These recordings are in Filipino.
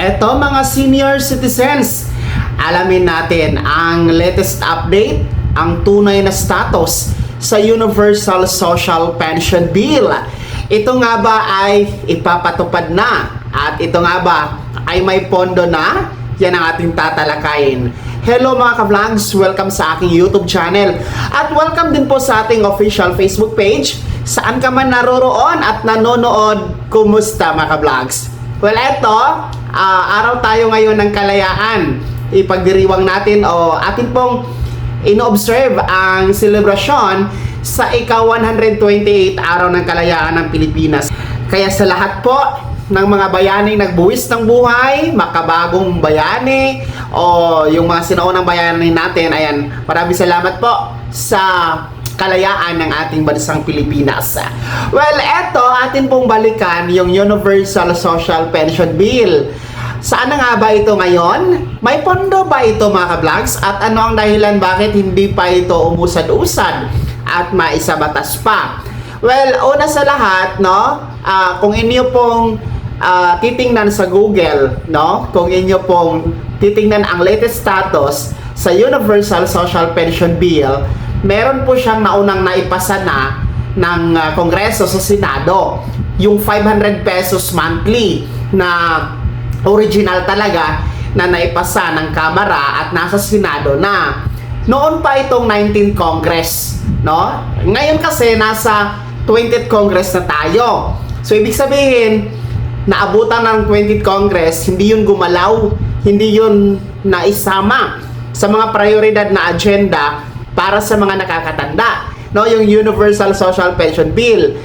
Eto mga senior citizens, alamin natin ang latest update, ang tunay na status sa Universal Social Pension Bill. Ito nga ba ay ipapatupad na? At ito nga ba ay may pondo na? Yan ang ating tatalakayin. Hello mga ka-vlogs! Welcome sa aking YouTube channel. At welcome din po sa ating official Facebook page. Saan ka man naroroon at nanonood, kumusta mga ka-vlogs? Well, eto, araw tayo ngayon ng kalayaan. Ipagdiriwang natin o atin pong ino-observe ang selebrasyon sa ika-128 araw ng kalayaan ng Pilipinas. Kaya sa lahat po ng mga bayaning nagbuwis ng buhay, makabagong bayani, o yung mga sinaunang bayani natin, ayan, maraming salamat po sa kalayaan ng ating bansang Pilipinas. Well, eto, atin pong balikan yung Universal Social Pension Bill. Saan na nga ba ito ngayon? May pondo ba ito mga ka-vlogs? At ano ang dahilan bakit hindi pa ito umusad-usad at maisabatas pa? Well, una sa lahat, no, kung inyo pong titingnan sa Google, no, kung inyo pong titingnan ang latest status sa Universal Social Pension Bill, meron po siyang naunang naipasa na ng Kongreso sa Senado, yung 500 pesos monthly na original talaga na naipasa ng Kamara at nasa Senado na. Noon pa itong 19th Congress, no? Ngayon kasi nasa 20th Congress na tayo. So ibig sabihin, naabutan ng 20th Congress, hindi yun gumalaw, hindi yun naisama sa mga prioridad na agenda para sa mga nakakatanda, no, yung Universal Social Pension Bill.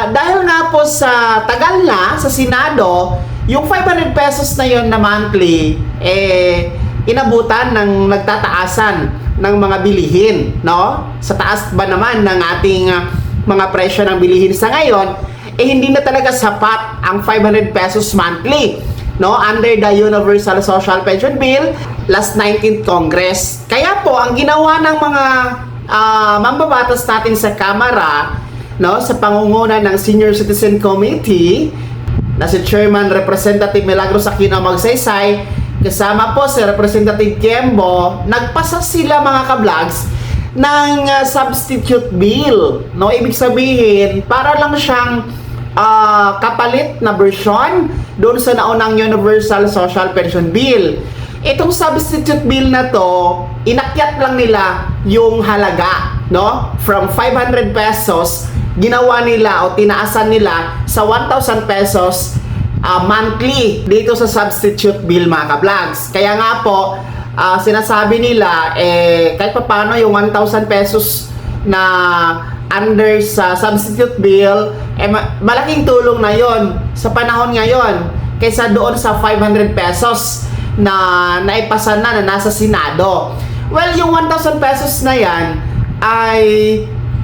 Dahil nga po sa tagal na sa Senado, yung 500 pesos na yun na monthly, inabutan ng nagtataasan ng mga bilihin, no? Sa taas ba naman ng ating mga presyo ng bilihin sa ngayon, hindi na talaga sapat ang 500 pesos monthly, no, under the Universal Social Pension Bill last 19th Congress. Kaya po ang ginawa ng mga mambabatas natin sa Kamara, no, sa pangunguna ng Senior Citizen Committee na si Chairman Representative Milagros Aquino Magsaysay, kasama po si Representative Kiembo, nagpasa sila mga ka-vlogs ng substitute bill, no, ibig sabihin para lang siyang kapalit na version doon sa naunang Universal Social Pension Bill. Itong substitute bill na to, inakyat lang nila yung halaga, no? From 500 pesos, ginawa nila o tinaasan nila sa 1,000 pesos monthly dito sa substitute bill mga ka-vlogs. Kaya nga po, sinasabi nila, kahit pa paano yung 1,000 pesos na under sa substitute bill, malaking tulong na yon sa panahon ngayon kaysa doon sa 500 pesos na naipasa na nasa Senado. Well, yung 1,000 pesos na yan ay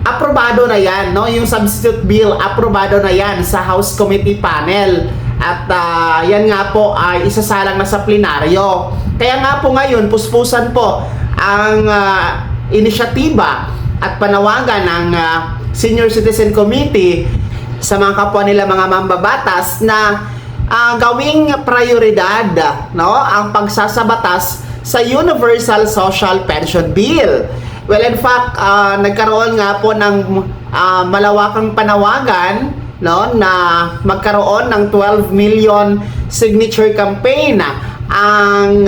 aprobado na yan, no? Yung substitute bill, aprobado na yan sa House Committee panel. At yan nga po ay isasalang na sa plenaryo. Kaya nga po ngayon, puspusan po ang inisyatiba at panawagan ng Senior Citizen Committee sa mga kapwa nila mga mambabatas na gawing prioridad, no, ang pagsasabatas sa Universal Social Pension Bill. Well, in fact, nagkaroon nga po ng malawakang panawagan, no, na magkaroon ng 12 million signature campaign ang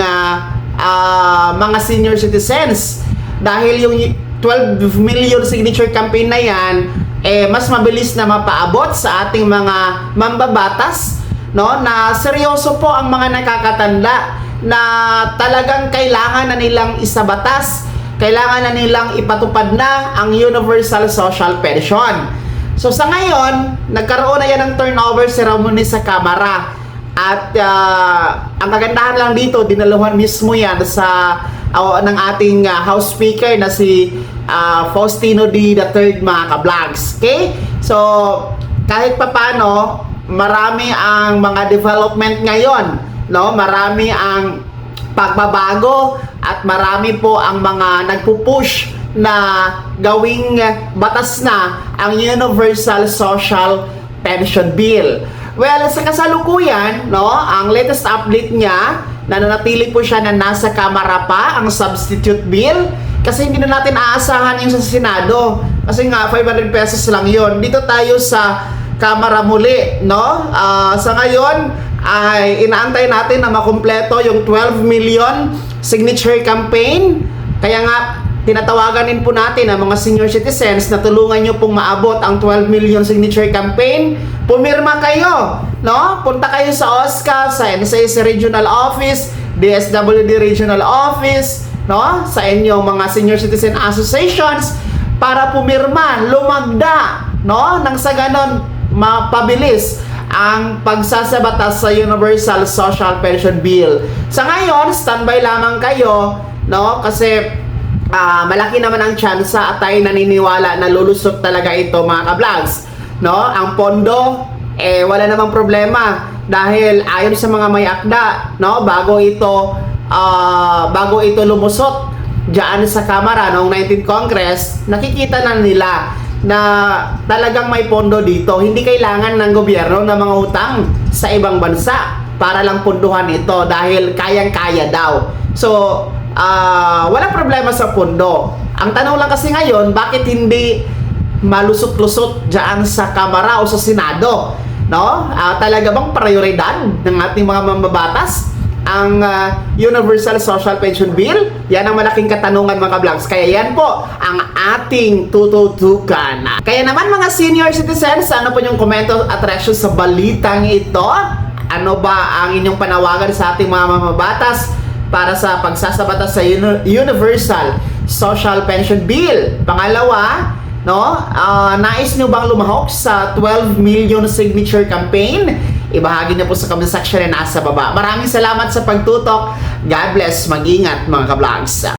mga senior citizens. Dahil yung 12 million signature campaign na yan, mas mabilis na mapaabot sa ating mga mambabatas, no, na seryoso po ang mga nakakatanda na talagang kailangan na nilang isabatas, kailangan na nilang ipatupad na ang Universal Social Pension. So sa ngayon, nagkaroon na yan ng turnover ceremony sa Kamara. At ang kagandahan lang dito, dinaluhan mismo yan sa ng ating House Speaker na si Faustino D. III mga ka-vlogs. Okay? So kahit papano, marami ang mga development ngayon, no? Marami ang pagbabago at marami po ang mga nagpupush na gawing batas na ang Universal Social Pension Bill. Well, sa kasalukuyan, no, ang latest update niya, nananatili po siya na nasa Kamara pa ang substitute bill kasi hindi na natin aasahan yung sa Senado. Kasi nga, 500 pesos lang yon. Dito tayo sa Kamara muli, no? Sa ngayon, ay inaantay natin na makumpleto yung 12 million signature campaign. Kaya nga, tinatawagan din po natin ang mga senior citizens na tulungan nyo pong maabot ang 12 million signature campaign. Pumirma kayo, no? Punta kayo sa OSCA, sa NSAC Regional Office, DSWD Regional Office, no? Sa inyong mga senior citizen associations para pumirma, lumagda, no? Nang sa ganon, mapabilis ang pagsasabatas sa Universal Social Pension Bill. Sa ngayon, standby lamang kayo, no? Kasi malaki naman ang tsansa at tayo naniniwala na lulusot talaga ito mga ka-vlogs, no? Ang pondo wala namang problema dahil ayon sa mga may akda, no, bago ito lumusot diyan sa Kamara noong 19th Congress, nakikita na nila na talagang may pondo dito. Hindi kailangan ng gobyerno ng mga utang sa ibang bansa para lang punduhan ito dahil kayang-kaya daw. So walang problema sa pondo. Ang tanong lang kasi ngayon, bakit hindi malusot-lusot dyan sa Kamara o sa Senado? No? Talaga bang prioridad ng ating mga mambabatas ang Universal Social Pension Bill? Yan ang malaking katanungan mga vlogs. Kaya yan po ang ating tututukan. Kaya naman mga senior citizens, ano po yung komento at reaction sa balitang ito? Ano ba ang inyong panawagan sa ating mga mambabatas para sa pagsasabatas sa Universal Social Pension Bill? Pangalawa, no, nais nyo bang lumahok sa 12 million signature campaign? Ibahagi niyo po sa comment section na nasa baba. Maraming salamat sa pagtutok. God bless. Mag-ingat mga ka-vlogs.